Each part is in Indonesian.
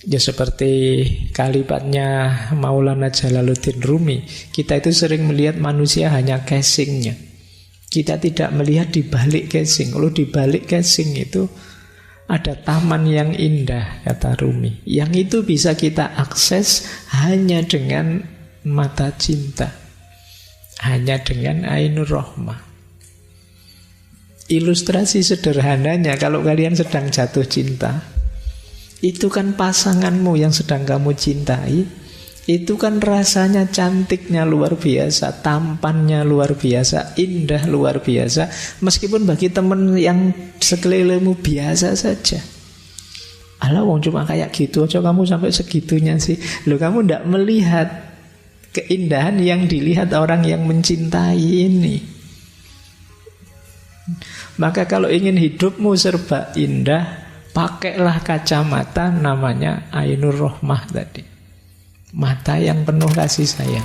Ya seperti kalimatnya Maulana Jalaluddin Rumi, kita itu sering melihat manusia hanya casingnya. Kita tidak melihat di balik casing. Kalau di balik casing itu ada taman yang indah, kata Rumi. Yang itu bisa kita akses hanya dengan mata cinta, hanya dengan Ainur Rahmah. Ilustrasi sederhananya, kalau kalian sedang jatuh cinta, itu kan pasanganmu yang sedang kamu cintai, itu kan rasanya cantiknya luar biasa, tampannya luar biasa, indah luar biasa. Meskipun bagi teman yang sekelilingmu biasa saja. Alah wong cuma kayak gitu aja kamu sampai segitunya sih. Loh, kamu tidak melihat keindahan yang dilihat orang yang mencintai ini. Maka kalau ingin hidupmu serba indah, pakailah kacamata namanya Ainur Rahmah tadi. Mata yang penuh kasih sayang.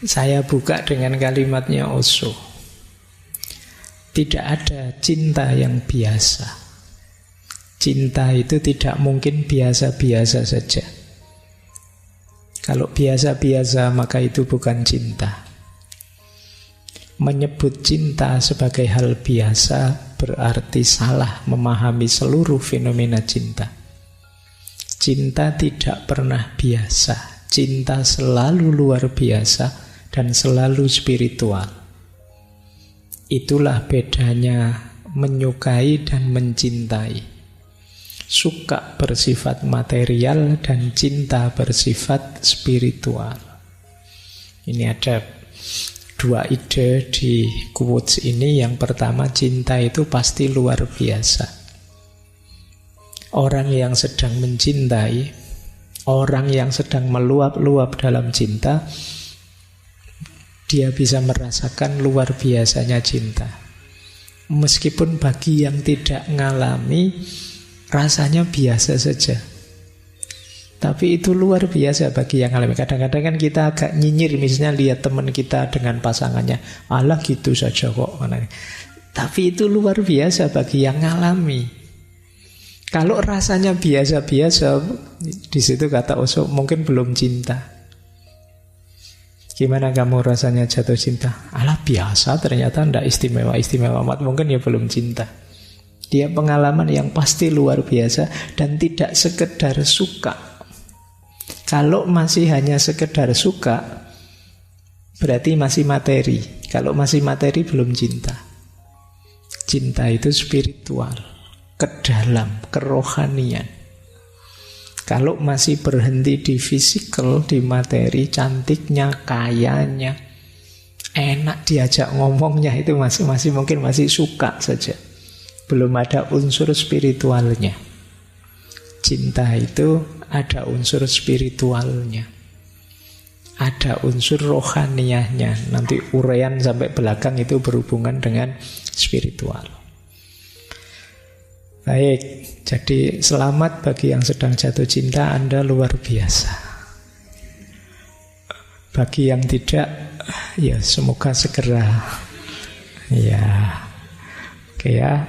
Saya buka dengan kalimatnya Osho. Tidak ada cinta yang biasa. Cinta itu tidak mungkin biasa-biasa saja. Kalau biasa-biasa maka itu bukan cinta. Menyebut cinta sebagai hal biasa berarti salah memahami seluruh fenomena cinta. Cinta tidak pernah biasa. Cinta selalu luar biasa dan selalu spiritual. Itulah bedanya menyukai dan mencintai. Suka bersifat material dan cinta bersifat spiritual. Ini ada dua ide di quotes ini. Yang pertama, cinta itu pasti luar biasa. Orang yang sedang mencintai, orang yang sedang meluap-luap dalam cinta, dia bisa merasakan luar biasanya cinta. Meskipun bagi yang tidak ngalami, rasanya biasa saja. Tapi itu luar biasa bagi yang ngalami. Kadang-kadang kan kita agak nyinyir, misalnya lihat teman kita dengan pasangannya, alah gitu saja kok. Tapi itu luar biasa bagi yang ngalami. Kalau rasanya biasa-biasa, di situ kata Osho mungkin belum cinta. Gimana kamu rasanya jatuh cinta? Alah biasa, ternyata tidak istimewa-istimewa amat. Mungkin ya belum cinta. Dia pengalaman yang pasti luar biasa dan tidak sekedar suka. Kalau masih hanya sekedar suka, berarti masih materi. Kalau masih materi belum cinta. Cinta itu spiritual, kedalam, kerohanian. Kalau masih berhenti di fisikal, di materi, cantiknya, kayanya, enak diajak ngomongnya, itu masih mungkin masih suka saja. Belum ada unsur spiritualnya. Cinta itu ada unsur spiritualnya, ada unsur rohaniahnya. Nanti uraian sampai belakang itu berhubungan dengan spiritual. Baik, jadi selamat bagi yang sedang jatuh cinta, Anda luar biasa. Bagi yang tidak, ya semoga segera. Ya, oke ya.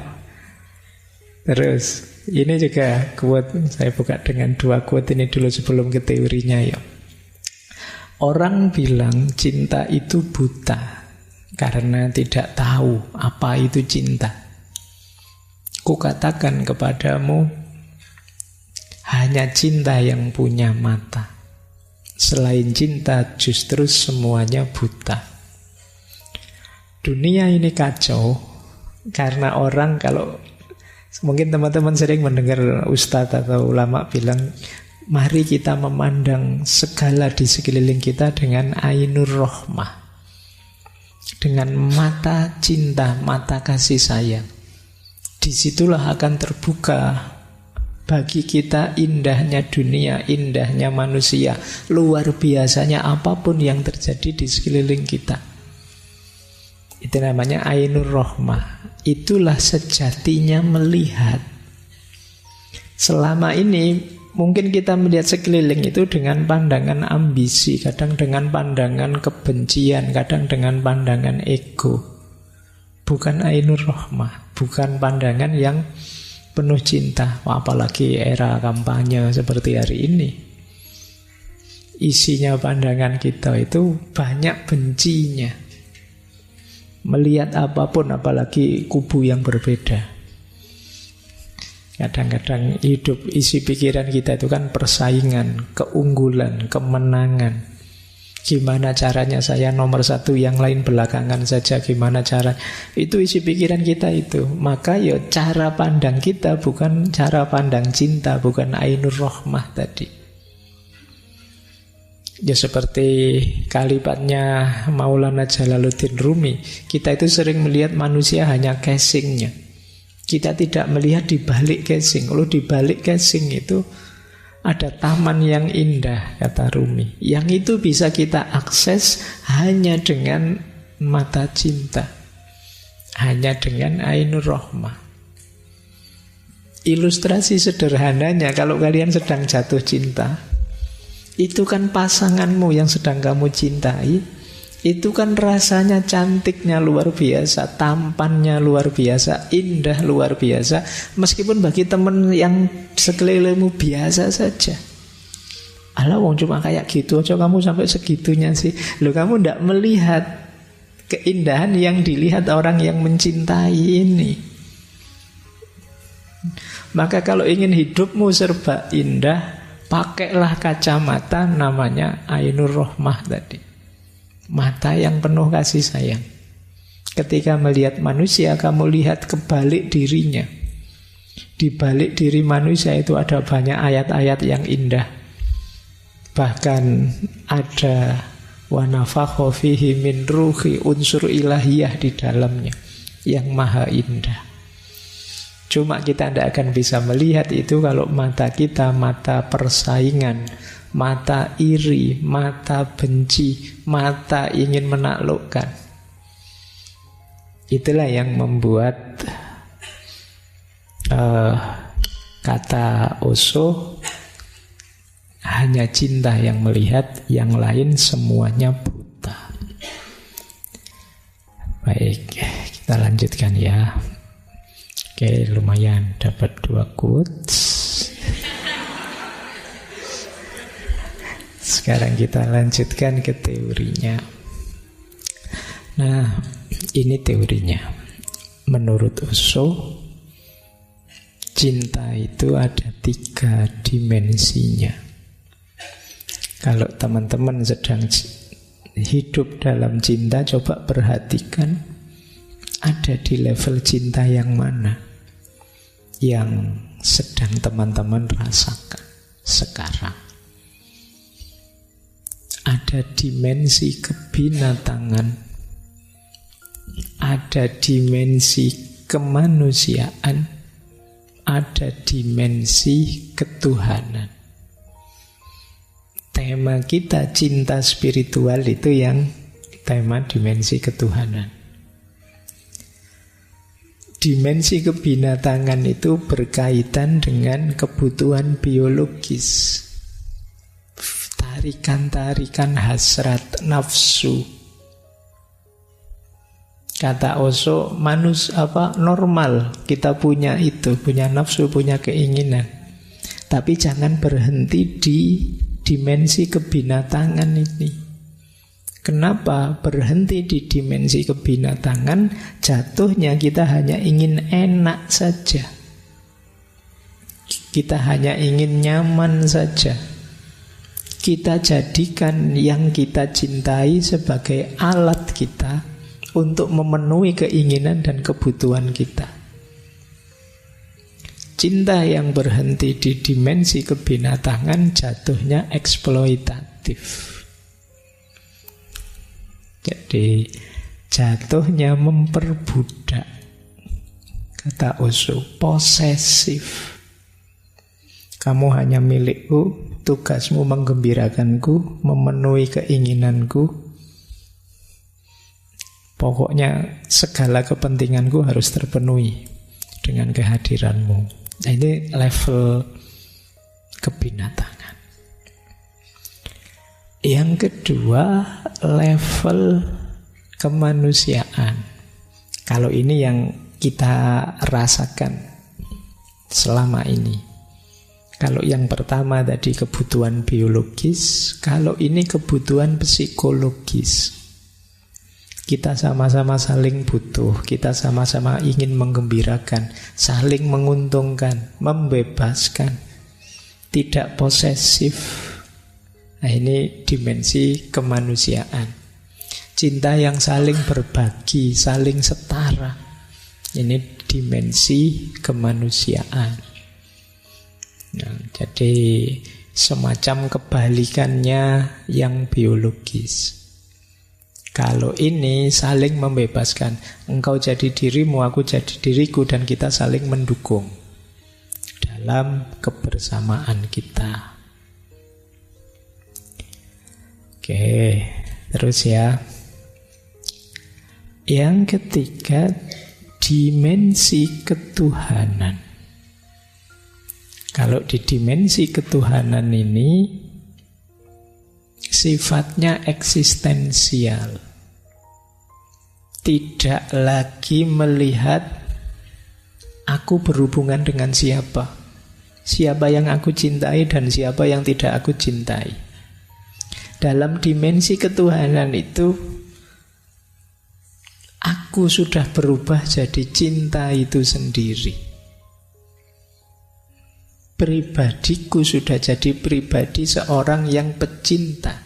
Terus, ini juga quote, saya buka dengan dua quote ini dulu sebelum ke teorinya ya. Orang bilang cinta itu buta karena tidak tahu apa itu cinta. Kukatakan kepadamu, hanya cinta yang punya mata. Selain cinta justru semuanya buta. Dunia ini kacau karena orang, kalau mungkin teman-teman sering mendengar ustadz atau ulama bilang, mari kita memandang segala di sekeliling kita dengan Ainur Rahmah, dengan mata cinta, mata kasih sayang. Disitulah akan terbuka bagi kita indahnya dunia, indahnya manusia, luar biasanya apapun yang terjadi di sekeliling kita. Itu namanya Ainur Rahmah. Itulah sejatinya melihat. Selama ini mungkin kita melihat sekeliling itu dengan pandangan ambisi, kadang dengan pandangan kebencian, kadang dengan pandangan ego. Bukan ainur rahmah, bukan pandangan yang penuh cinta. Apalagi era kampanye seperti hari ini, isinya pandangan kita itu banyak bencinya. Melihat apapun, apalagi kubu yang berbeda. Kadang-kadang hidup, isi pikiran kita itu kan persaingan, keunggulan, kemenangan. Gimana caranya saya nomor satu, yang lain belakangan saja, gimana cara. Itu isi pikiran kita itu. Maka ya cara pandang kita bukan cara pandang cinta, bukan ainur rahmah tadi. Ya seperti kalimatnya Maulana Jalaluddin Rumi, kita itu sering melihat manusia hanya casingnya. Kita tidak melihat di balik casing. Kalau di balik casing itu ada taman yang indah, kata Rumi. Yang itu bisa kita akses hanya dengan mata cinta, hanya dengan ainur rahmah. Ilustrasi sederhananya, kalau kalian sedang jatuh cinta, itu kan pasanganmu yang sedang kamu cintai, itu kan rasanya cantiknya luar biasa, tampannya luar biasa, indah luar biasa. Meskipun bagi teman yang sekelilingmu biasa saja. Alah wong cuma kayak gitu aja kamu sampai segitunya sih. Loh, kamu tidak melihat keindahan yang dilihat orang yang mencintai ini. Maka kalau ingin hidupmu serba indah, pakailah kacamata namanya ainur rahmah tadi. Mata yang penuh kasih sayang. Ketika melihat manusia, kamu lihat kebalik dirinya. Di balik diri manusia itu ada banyak ayat-ayat yang indah. Bahkan ada wa nafakha fihi min ruhi, unsur ilahiyah di dalamnya yang maha indah. Cuma kita tidak akan bisa melihat itu kalau mata kita mata persaingan, mata iri, mata benci, mata ingin menaklukkan. Itulah yang membuat kata Osho, hanya cinta yang melihat, yang lain semuanya buta. Baik, kita lanjutkan ya. Oke, lumayan dapat 2 quotes. Sekarang kita lanjutkan ke teorinya. Nah, ini teorinya. Menurut Osho, cinta itu ada 3 dimensinya. Kalau teman-teman sedang hidup dalam cinta, coba perhatikan ada di level cinta yang mana yang sedang teman-teman rasakan sekarang. Ada dimensi kebinatangan, ada dimensi kemanusiaan, ada dimensi ketuhanan. Tema kita cinta spiritual itu yang tema dimensi ketuhanan. Dimensi kebinatangan itu berkaitan dengan kebutuhan biologis, tarikan-tarikan hasrat nafsu. Kata Osho, normal kita punya itu, punya nafsu, punya keinginan. Tapi jangan berhenti di dimensi kebinatangan ini. Kenapa berhenti di dimensi kebinatangan? Jatuhnya kita hanya ingin enak saja. Kita hanya ingin nyaman saja. Kita jadikan yang kita cintai sebagai alat kita untuk memenuhi keinginan dan kebutuhan kita. Cinta yang berhenti di dimensi kebinatangan jatuhnya eksploitatif. Jadi jatuhnya memperbudak. Kata Osho, posesif. Kamu hanya milikku, tugasmu menggembirakanku, memenuhi keinginanku. Pokoknya segala kepentinganku harus terpenuhi dengan kehadiranmu. Nah, ini level kebinatangan. Yang kedua, level kemanusiaan. Kalau ini yang kita rasakan selama ini. Kalau yang pertama tadi kebutuhan biologis, kalau ini kebutuhan psikologis. Kita sama-sama saling butuh, kita sama-sama ingin menggembirakan, saling menguntungkan, membebaskan, tidak posesif. Nah, ini dimensi kemanusiaan. Cinta yang saling berbagi, saling setara. Ini dimensi kemanusiaan. Nah, jadi semacam kebalikannya yang biologis. Kalau ini saling membebaskan. Engkau jadi dirimu, aku jadi diriku, dan kita saling mendukung dalam kebersamaan kita. Oke, terus ya. Yang ketiga, dimensi ketuhanan. Kalau di dimensi ketuhanan ini sifatnya eksistensial. Tidak lagi melihat aku berhubungan dengan siapa. Siapa yang aku cintai dan siapa yang tidak aku cintai. Dalam dimensi ketuhanan itu, aku sudah berubah jadi cinta itu sendiri. Pribadiku sudah jadi pribadi seorang yang pecinta.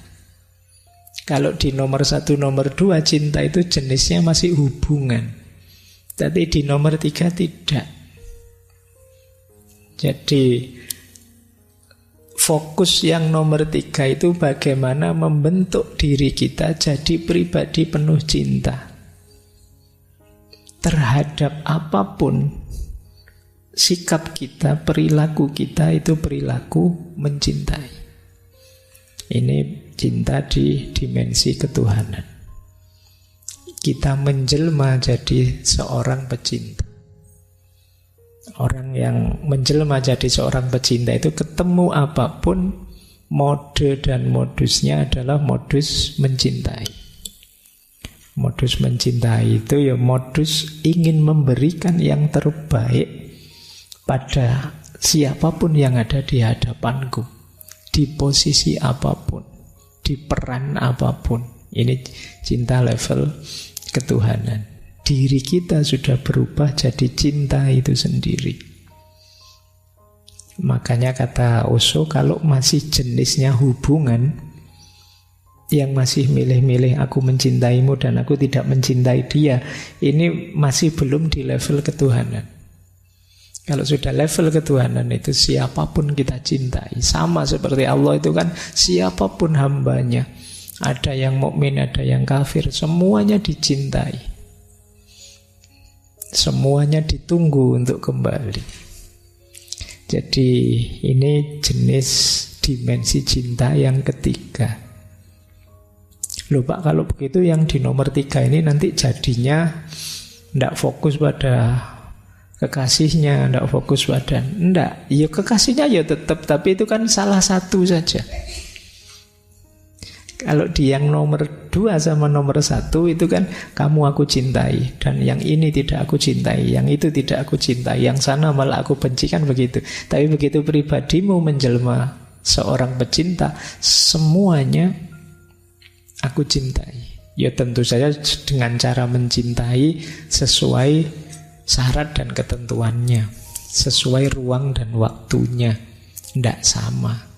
Kalau di nomor 1, nomor 2 cinta itu jenisnya masih hubungan. Tapi di nomor 3 tidak. Jadi fokus yang nomor 3 itu bagaimana membentuk diri kita jadi pribadi penuh cinta. Terhadap apapun, sikap kita, perilaku kita itu perilaku mencintai. Ini cinta di dimensi ketuhanan. Kita menjelma jadi seorang pecinta. Orang yang menjelma jadi seorang pecinta itu ketemu apapun, mode dan modusnya adalah modus mencintai. Modus mencintai itu ya modus ingin memberikan yang terbaik pada siapapun yang ada di hadapanku, di posisi apapun, di peran apapun. Ini cinta level ketuhanan. Diri kita sudah berubah jadi cinta itu sendiri. Makanya kata Osho, kalau masih jenisnya hubungan, yang masih milih-milih aku mencintaimu dan aku tidak mencintai dia, ini masih belum di level ketuhanan. Kalau sudah level ketuhanan itu siapapun kita cintai. Sama seperti Allah itu kan siapapun hambanya. Ada yang mukmin, ada yang kafir, semuanya dicintai. Semuanya ditunggu untuk kembali. Jadi ini jenis dimensi cinta yang ketiga. Loh Pak, kalau begitu yang di nomor 3 ini nanti jadinya tidak fokus pada kekasihnya, tidak fokus pada, tidak, ya kekasihnya ya tetap, tapi itu kan salah satu saja. Kalau di yang nomor 2 sama nomor 1 itu kan kamu aku cintai, dan yang ini tidak aku cintai, yang itu tidak aku cintai, yang sana malah aku benci, kan begitu. Tapi begitu pribadimu menjelma seorang pecinta, semuanya aku cintai. Ya tentu saja dengan cara mencintai sesuai syarat dan ketentuannya, sesuai ruang dan waktunya, tidak sama.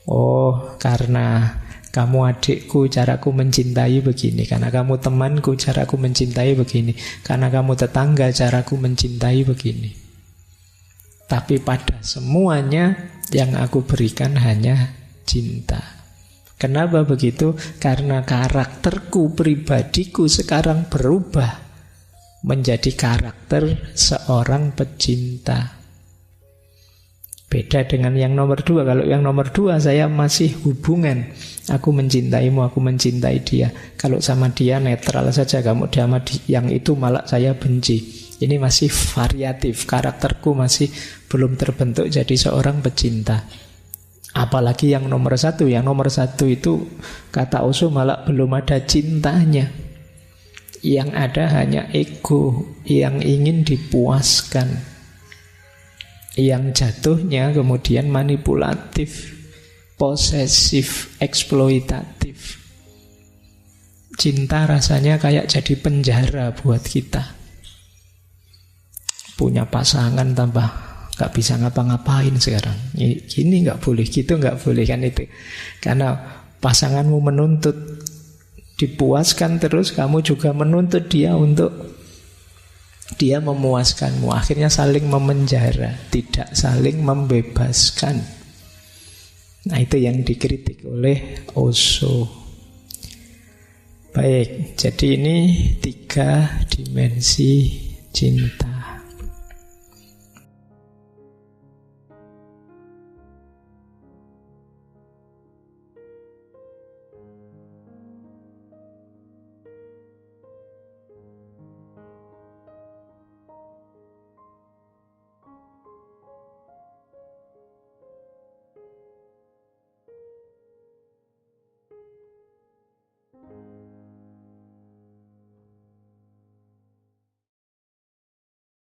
Oh, karena kamu adikku, caraku mencintai begini. Karena kamu temanku, caraku mencintai begini. Karena kamu tetangga, caraku mencintai begini. Tapi pada semuanya yang aku berikan hanya cinta. Kenapa begitu? Karena karakterku, pribadiku sekarang berubah menjadi karakter seorang pecinta. Beda dengan yang nomor 2. Kalau yang nomor 2 saya masih hubungan. Aku mencintaimu, aku mencintai dia. Kalau sama dia netral saja, kamu sama yang itu malah saya benci. Ini masih variatif, karakterku masih belum terbentuk jadi seorang pecinta. Apalagi yang nomor satu. Yang nomor satu itu, kata Osho, malah belum ada cintanya. Yang ada hanya ego yang ingin dipuaskan, yang jatuhnya kemudian manipulatif, posesif, eksploitatif. Cinta rasanya kayak jadi penjara buat kita. Punya pasangan tambah gak bisa ngapa-ngapain sekarang. Gini gak boleh, gitu gak boleh, kan itu. Karena pasanganmu menuntut dipuaskan terus, kamu juga menuntut dia untuk dia memuaskanmu. Akhirnya saling memenjara, tidak saling membebaskan. Nah, itu yang dikritik oleh Osho. Baik, jadi ini 3 dimensi cinta.